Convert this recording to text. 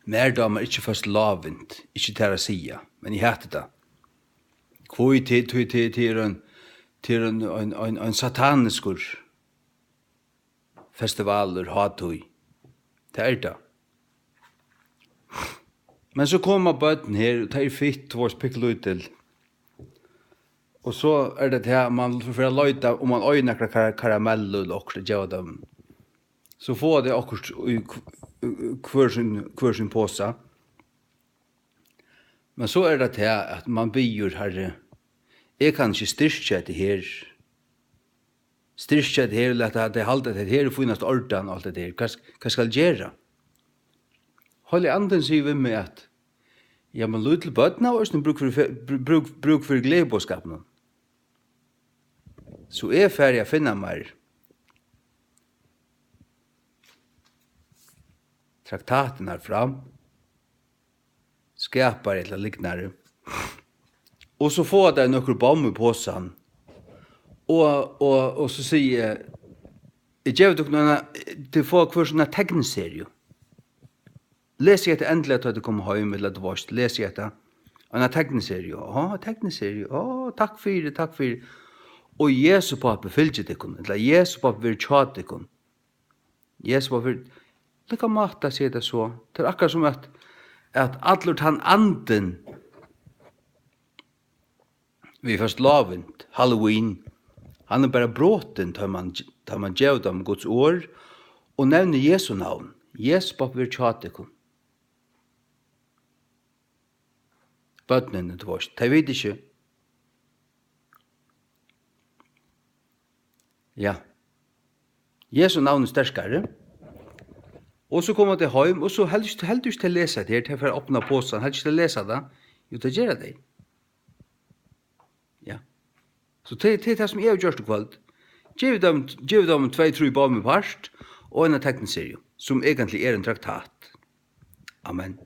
Mer damer ikke først lavint, ikke til å sige, men jeg hater det. Hvor til en sataniskur festivaler hatui. Det er det. Men så kommer bøtten her, og det er fitt vårt pikkelutel. Og så er det her, man får løyta, om man øyner karamell eller okkur gjør dem. Så får det akkurat hver sin påse. Men så er det her, at man byr herre, jeg kan ikke styrke det her. Styrke det her, eller at det halter det her, finnast ordan og alt det her. Hva skal jeg gjøre? Holde anden sier vi med at ja, men lyd til bøtna og også bruk for gledebåskapen. Så er ferdig å finne meg traktaten her fram, skapar eller liknare, og så får jeg noen bom i påsen, og så sier jeg gjør dere noen til folk for sånne tegneserie. Leser jeg etter endelig at du kommer hjem, eller at du varst, leser jeg etter en tegneserie. Tegneserie, takk for det. Og Jesu pappa fylgjer dykon, eller Jesu pappa vil tjata dykon. Jesu pappa vil, det kan matta sier det så. Det er akkurat som at allur han anden, vi først lavent, Halloween, han er bare bråten, tar man gjevd om Guds år, og nevner Jesu navn. Jesu pappa vil tjata dykon. Bøtnene til vårt, de vet ikke. Ja. Jesu navn er sterskere. Og så kommer det hjem, og så helst du ikke til å lese det, til å åpne påsen, helst ikke til å lese det, jo, det gjør det. Ja. Så det er det som jeg har gjort i kveld. Giv dem 2-3 barn med parst, og en tekniserie, som egentlig er en traktat. Amen.